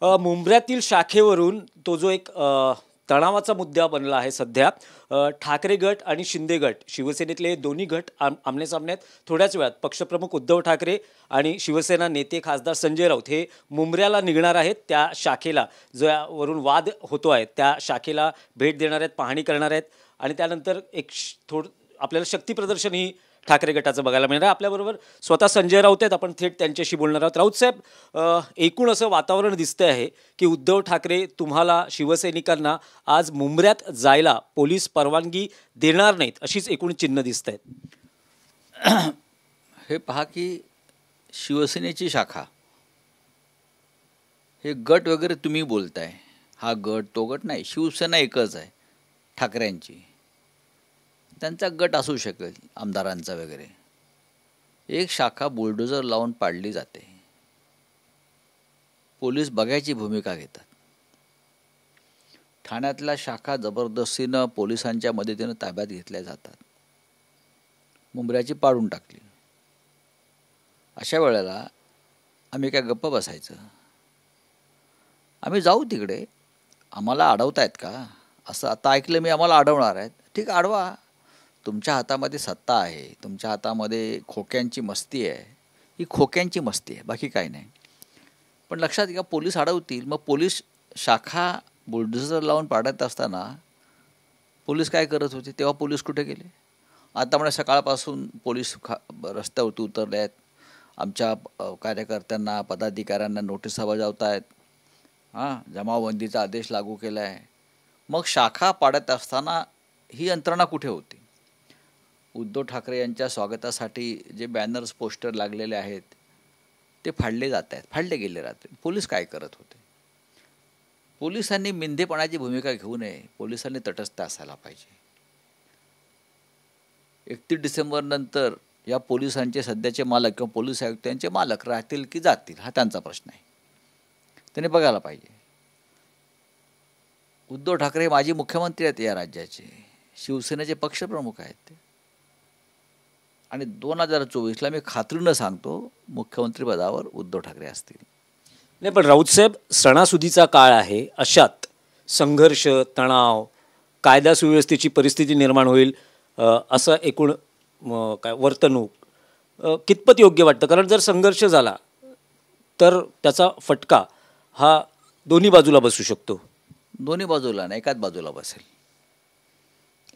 मुंब्र्यातील शाखेवरून तो जो एक तणावाचा मुद्दा बनला आहे सध्या. ठाकरे गट आणि शिंदे गट, शिवसेनेतले दोन्ही गट आमनेसामने आहेत. थोड्याच वेळात पक्षप्रमुख उद्धव ठाकरे आणि शिवसेना नेते खासदार संजय राऊत हे मुंब्र्याला निघणार आहेत. त्या शाखेला ज्यावरून वाद होतो आहे त्या शाखेला भेट देणार आहेत, पाहणी करणार आहेत आणि त्यानंतर एक आपल्याला शक्ती प्रदर्शन ही ठाकरे गटाचं बघायला मिळणार आहे. आपल्याबरोबर स्वतः संजय राऊत आहेत, आपण थेट त्यांच्याशी बोलणार आहोत. राऊत साहेब, एकूण असं वातावरण दिसतंय आहे की उद्धव ठाकरे तुम्हाला शिवसैनिकांना आज मुंब्र्यात जायला पोलीस परवानगी देणार नाहीत, अशीच एकूण चिन्ह दिसत आहेत. हे पहा की शिवसेनेची शाखा, हे गट वगैरे तुम्ही बोलताय, हा गट तो गट नाही, शिवसेना एकच आहे ठाकरेंची. त्यांचा गट असू शकेल आमदारांचा वगैरे. एक शाखा बुलडोजर लावून पाडली जाते, पोलीस बघायची भूमिका घेतात. ठाण्यातल्या शाखा जबरदस्तीनं पोलिसांच्या मदतीनं ताब्यात घेतल्या जातात, मुंब्र्याची पाडून टाकली. अशा वेळेला आम्ही काय गप्प बसायचं? आम्ही जाऊ तिकडे, आम्हाला अडवतायत का असं आता ऐकलं मी, आम्हाला अडवणार आहेत. ठीक, अडवा. तुमच्या हातामध्ये सत्ता आहे, तुमच्या हातामध्ये खोक्यांची मस्ती आहे, ही खोक्यांची मस्ती आहे, बाकी काही नाही. पण लक्षात घ्या, पोलीस अडवतील. मग पोलीस शाखा बुलडोझर लावून पाडत असताना पोलीस काय करत होते? तेव्हा पोलीस कुठे गेले? आता म्हणजे सकाळपासून पोलीस रस्त्यावरती उतरले आहेत, आमच्या कार्यकर्त्यांना पदाधिकाऱ्यांना नोटिसा बजावत आहेत, जमावबंदीचा आदेश लागू केला आहे. मग शाखा पाडत असताना ही यंत्रणा कुठे होती? उद्धव ठाकरे यांच्या स्वागतासाठी जे बॅनर्स पोस्टर लागलेले आहेत ते फाडले जात आहेत, फाडले गेले रात्री. पोलीस काय करत होते? पोलिसांनी मिंधेपणाची भूमिका घेऊ नये, पोलिसांनी तटस्थ असायला पाहिजे. 31 डिसेंबर नंतर या पोलिसांचे सध्याचे मालक किंवा पोलीस आयुक्त यांचे मालक राहतील की जातील हा त्यांचा प्रश्न आहे, त्यांनी बघायला पाहिजे. उद्धव ठाकरे माजी मुख्यमंत्री आहेत या राज्याचे, शिवसेनेचे पक्षप्रमुख आहेत ते. आणि 2024ला मी खात्रीनं सांगतो मुख्यमंत्रीपदावर उद्धव ठाकरे असतील. नाही, पण राऊत साहेब, सणासुदीचा काळ आहे, अशात संघर्ष, तणाव, कायदा सुव्यवस्थेची परिस्थिती निर्माण होईल असं एकूण काय वर्तणूक कितपत योग्य वाटतं? कारण जर संघर्ष झाला तर त्याचा फटका हा दोन्ही बाजूला बसू शकतो. दोन्ही बाजूला नाही, एकाच बाजूला बसेल.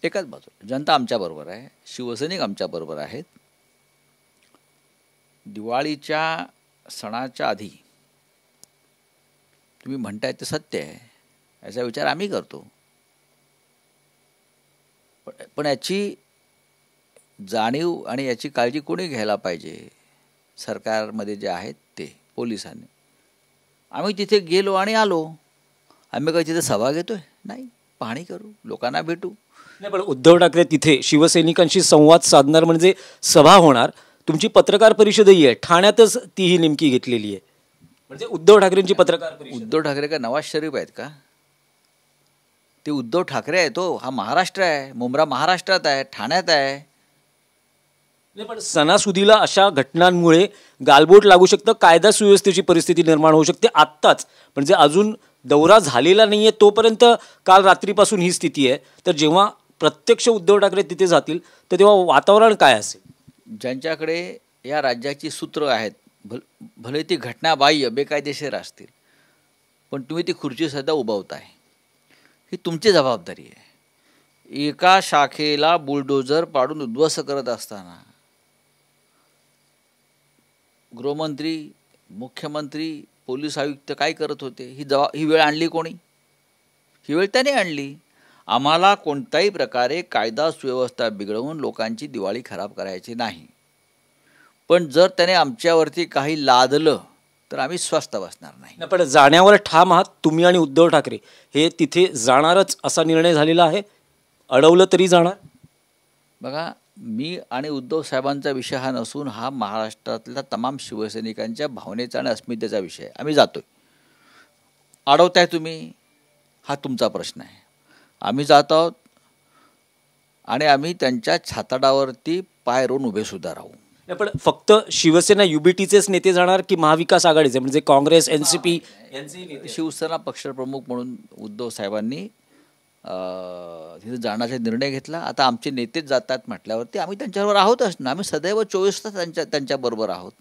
एकाच बाजूला जनता आमच्याबरोबर आहे, शिवसैनिक आमच्याबरोबर आहेत. दिवाळीच्या सणाच्या आधी तुम्ही म्हणताय ते सत्य आहे, याचा विचार आम्ही करतो. पण याची जाणीव आणि याची काळजी कोणी घ्यायला पाहिजे? सरकारमध्ये जे आहेत ते पोलिसांनी. आम्ही तिथे गेलो आणि आलो, आम्ही काही तिथे सभा घेतोय? नाही, पाहणी करू, लोकांना भेटू. नाही, पण उद्धव ठाकरे तिथे शिवसैनिकांशी संवाद साधणार म्हणजे सभा होणार. तुमची पत्रकार परिषदही आहे, ठाण्यातच तीही नेमकी घेतलेली आहे, म्हणजे उद्धव ठाकरेंची पत्रकार परिषद. उद्धव ठाकरे का नवाज शरीफ आहेत का? ते उद्धव ठाकरे आहे, तो हा महाराष्ट्र आहे, मुंब्रा महाराष्ट्रात आहे, ठाण्यात आहे. नाही, पण सणासुदीला अशा घटनांमुळे गालबोट लागू शकतं, कायदा सुव्यवस्थेची परिस्थिती निर्माण होऊ शकते आत्ताच. म्हणजे अजून दौरा झालेला नाही आहे तोपर्यंत काल रात्रीपासून ही स्थिती आहे. तर जेव्हा प्रत्यक्ष उद्धव ठाकरे तिथे जातील तर तेव्हा वातावरण काय असेल? ज्यांच्याकडे या राज्याची सूत्र आहेत, भले ती घटनाबाह्य बेकायदेशीर असतील, पण तुम्ही ती खुर्ची सध्या उभावताय, ही तुमची जबाबदारी आहे. एका शाखेला बुलडोजर पाडून उद्ध्वस्त करत असताना गृहमंत्री, मुख्यमंत्री, पोलीस आयुक्त काय करत होते? ही वेळ आणली कोणी? ही वेळ त्याने आणली. आम्हाला कोणत्याही प्रकारे कायदा सुव्यवस्था बिघडवून लोकांची दिवाळी खराब करायची नाही. पण जर त्याने आमच्यावरती काही लादलं तर आम्ही स्वस्थ बसणार नाही. पण जाण्यावर ठाम आहात तुम्ही आणि उद्धव ठाकरे, हे तिथे जाणारच असा निर्णय झालेला आहे, अडवलं तरी जाणार? बघा, मी आणि उद्धव साहेबांचा विषय हा नसून हा महाराष्ट्रातल्या तमाम शिवसैनिकांच्या भावनेचा आणि अस्मितेचा विषय आहे. आम्ही जातोय, अडवताय तुम्ही, हा तुमचा प्रश्न आहे. आम्ही जात आहोत आणि आम्ही त्यांच्या छाताडावरती पाय रोवून उभे सुद्धा राहू. नाही, पण फक्त शिवसेना युबीटीचेच नेते जाणार की महाविकास आघाडीचे म्हणजे काँग्रेस एनसीपी यांचे नेते? शिवसेना पक्षप्रमुख म्हणून उद्धव साहेबांनी तिथे जाण्याचा निर्णय घेतला. आता आमचे नेतेच जातात म्हटल्यावरती आम्ही त्यांच्याबरोबर आहोतच ना. आम्ही सदैव 24 तास त्यांच्याबरोबर आहोत.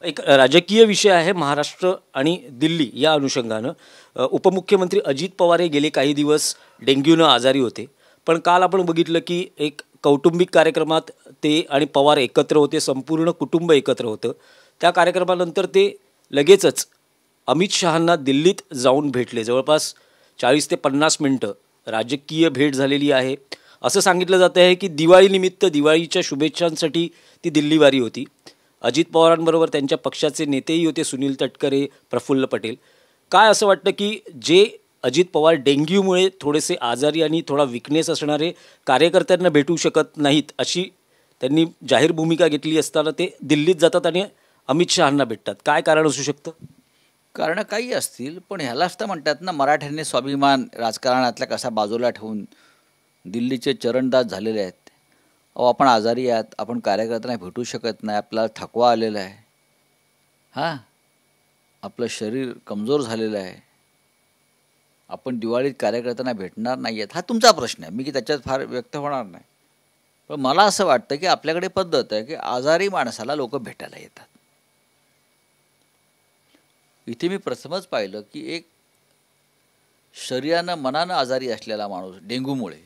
एक राजकीय विषय आहे महाराष्ट्र आणि दिल्ली या अनुषंगानं. उपमुख्यमंत्री अजित पवार हे गेले काही दिवस डेंग्यूनं आजारी होते, पण काल आपण बघितलं की एक कौटुंबिक कार्यक्रमात ते आणि पवार एकत्र होते, संपूर्ण कुटुंब एकत्र होतं. त्या कार्यक्रमानंतर ते लगेचच अमित शहांना दिल्लीत जाऊन भेटले. जवळपास 40 ते 50 मिनटं राजकीय भेट झालेली आहे. असं सांगितलं जातं आहे की दिवाळीनिमित्त दिवाळीच्या शुभेच्छांसाठी ती दिल्लीवारी होती. अजित पवारांबरोबर त्यांच्या पक्षाचे नेतेही होते, सुनील तटकरे, प्रफुल्ल पटेल. काय असं वाटतं की जे अजित पवार डेंग्यूमुळे थोडेसे आजारी आणि थोडा विकनेस असणारे कार्यकर्त्यांना भेटू शकत नाहीत, अशी त्यांनी जाहीर भूमिका घेतली असताना ते दिल्लीत जातात आणि अमित शहांना भेटतात. काय कारण असू शकतं? कारणं काही असतील, पण ह्यालाच तर म्हणतात ना, मराठ्यांनी स्वाभिमान राजकारणातला कसा बाजूला ठेवून दिल्लीचे चरणदास झालेले आहेत. अहो, आपण आजारी आहात, आपण कार्यकर्त्यांना भेटू शकत नाही, आपल्याला थकवा आलेला आहे, हां, आपलं शरीर कमजोर झालेलं आहे, आपण दिवाळीत कार्यकर्त्यांना भेटणार नाही आहेत, हा तुमचा प्रश्न आहे. मी की त्याच्यात फार व्यक्त होणार नाही. पण मला असं वाटतं की आपल्याकडे पद्धत आहे की आजारी माणसाला लोक भेटायला येतात. इथे मी प्रथमच पाहिलं की एक शरीरानं मनानं आजारी असलेला माणूस डेंग्यूमुळे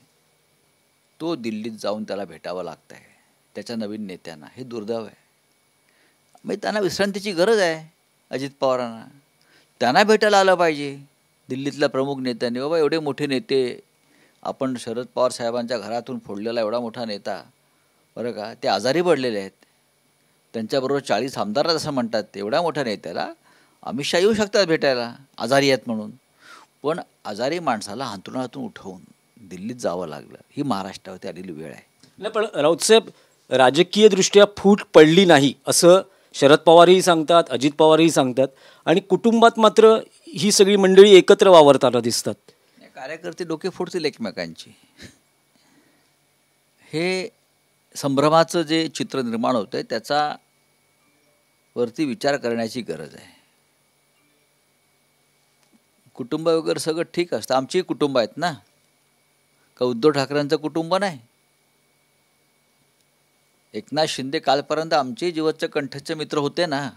तो दिल्लीत जाऊन त्याला भेटावं लागतं आहे त्याच्या नवीन नेत्यांना. हे दुर्दैव आहे. मग त्यांना विश्रांतीची गरज आहे. अजित पवारांना त्यांना भेटायला आलं पाहिजे. दिल्लीतल्या प्रमुख नेत्यांनी, बाबा एवढे मोठे नेते, आपण शरद पवार साहेबांच्या घरातून फोडलेला एवढा मोठा नेता, बरं का, ते आजारी पडलेले आहेत. त्यांच्याबरोबर 40 आमदार असं म्हणतात. एवढ्या मोठ्या नेत्याला अमित शहा येऊ शकतात भेटायला, आजारी आहेत म्हणून. पण आजारी माणसाला अंथरुणातून उठवून दिल्लीत जावं लागलं. ही महाराष्ट्रावरती आलेली वेळ आहे. नाही, पण राऊतसाहेब, राजकीयदृष्ट्या फूट पडली नाही असं शरद पवारही सांगतात, अजित पवारही सांगतात, आणि कुटुंबात मात्र ही सगळी मंडळी एकत्र वावरताना दिसतात. कार्यकर्ते डोके फोडतील एकमेकांची. हे संभ्रमाचं जे चित्र निर्माण होतं आहे त्याचा वरती विचार करण्याची गरज आहे. कुटुंब वगैरे सगळं ठीक असतं. आमचीही कुटुंब आहेत ना, का उद्धव ठाकरेंचं कुटुंब नाही. एकनाथ शिंदे कालपर्यंत आमचे जीवनचे कंठचे मित्र होते ना,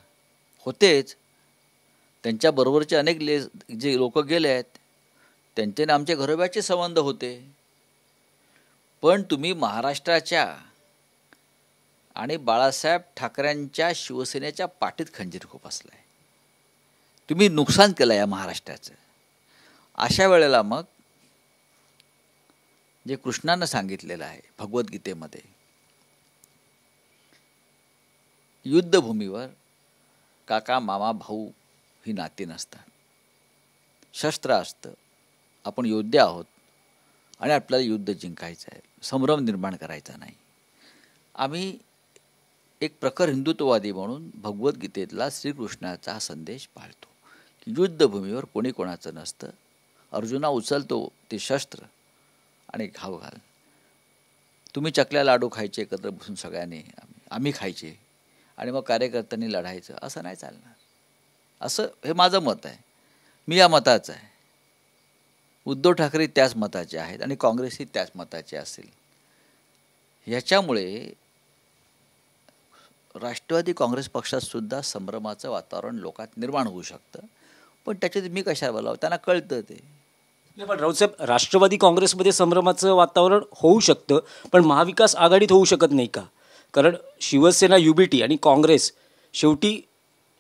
होतेच. त्यांच्याबरोबरचे अनेक जे लोक गेले आहेत त्यांचे ना आमचे घरोब्याचे संबंध होते. पण तुम्ही महाराष्ट्राच्या आणि बाळासाहेब ठाकरेंच्या शिवसेनेच्या पाठीत खंजीर खुपसलाय. तुम्ही नुकसान केलं या महाराष्ट्राचं. अशा वेळेला मग जे कृष्णानं सांगितलेलं आहे भगवद्गीतेमध्ये, युद्धभूमीवर काका मामा भाऊ ही नाती नसतात. शस्त्र असतं, आपण योद्धे आहोत आणि आपल्याला युद्ध जिंकायचं आहे, संभ्रम निर्माण करायचा नाही. आम्ही एक प्रखर हिंदुत्ववादी म्हणून भगवद्गीतेतला श्रीकृष्णाचा हा संदेश पाळतो की युद्धभूमीवर कोणी कोणाचं नसतं. अर्जुना उचलतो ते शस्त्र आणि घाव घाल. तुम्ही चकल्या लाडू खायचे एकत्र बसून सगळ्यांनी, आम्ही खायचे, आणि मग कार्यकर्त्यांनी लढायचं, असं नाही चालणार. असं हे माझं मत आहे. मी या मताचं आहे. उद्धव ठाकरे त्याच मताचे आहेत आणि काँग्रेसही त्याच मताचे असेल. ह्याच्यामुळे राष्ट्रवादी काँग्रेस पक्षातसुद्धा संभ्रमाचं वातावरण लोकात निर्माण होऊ शकतं. पण त्याच्यात मी कशाला बोलावं, त्यांना कळतं ते. नाही, पण राऊतसाहेब, राष्ट्रवादी काँग्रेसमध्ये संभ्रमाचं वातावरण होऊ शकतं, पण महाविकास आघाडीत होऊ शकत नाही का? कारण शिवसेना युबीटी आणि काँग्रेस, शेवटी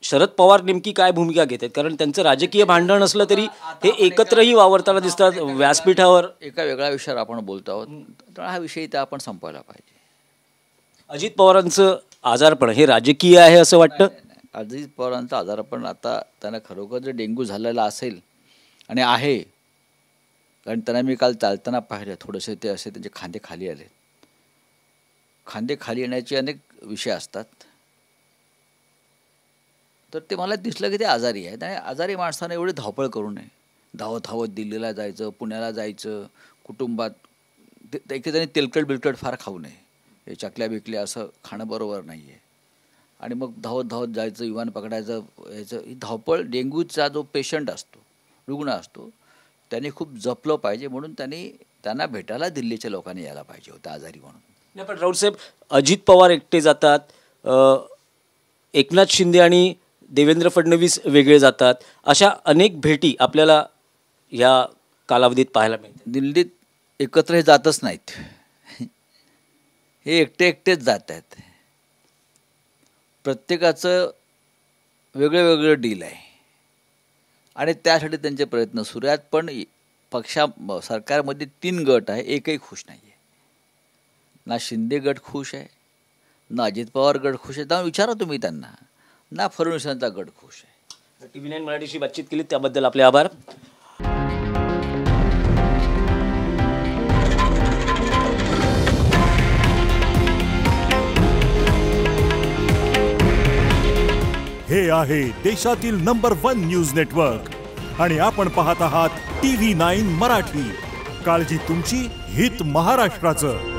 शरद पवार नेमकी काय भूमिका घेत आहेत? कारण त्यांचं राजकीय भांडण असलं तरी हे एकत्रही वावरताना दिसतात व्यासपीठावर. एका वेगळ्या विषयावर आपण बोलतो आहोत, तर हा विषय इथं आपण संपवायला पाहिजे. अजित पवारांचं आजारपण हे राजकीय आहे असं वाटतं? अजित पवारांचं आजारपण, आता त्यांना खरोखर जर डेंग्यू झालेला असेल आणि आहे, कारण त्यांना मी काल चालताना पाहिलं, थोडेसे ते असे त्यांचे खांदे खाली आले. खांदे खाली येण्याचे अनेक विषय असतात. तर ते मला दिसलं की ते आजारी आहेत. आणि आजारी माणसानं एवढी धावपळ करू नये. धावत धावत दिल्लीला जायचं, पुण्याला जायचं, कुटुंबात एखाद्याने तेलकट बिलकट फार खाऊ नये. हे चकल्या बिकल्या असं खाणं बरोबर नाही आहे. आणि मग धावत धावत जायचं, विमान पकडायचं, याचं ही धावपळ. डेंग्यूचा जो पेशंट असतो, रुग्ण असतो, त्याने खूप जपलं पाहिजे. म्हणून त्यांना भेटायला दिल्लीच्या लोकांनी यायला पाहिजे होतं आजारी म्हणून. नाही, पण राऊत साहेब, अजित पवार एकटे जातात, एकनाथ शिंदे आणि देवेंद्र फडणवीस वेगळे जातात, अशा अनेक भेटी आपल्याला या कालावधीत पाहायला मिळतात. दिल्लीत एकत्र हे जातच नाहीत, हे एकटे एकटेच जात आहेत. प्रत्येकाचं वेगळं वेगळं डील आहे आणि त्यासाठी त्यांचे प्रयत्न सुरू आहेत. पण सरकारमध्ये 3 गट आहे, एकही खुश नाही आहे. ना शिंदे गट खुश आहे, ना अजित पवार गट खुश आहे. त्यामुळे विचारा तुम्ही त्यांना, ना फडणवीसांचा गट खुश आहे. TV9 मराठीशी बातचीत केली त्याबद्दल आपले आभार. हे आहे देशातील नंबर 1 न्यूज नेटवर्क आणि आपण पाहत आहात TV9 मराठी. काळजी तुमची, हित महाराष्ट्राचं.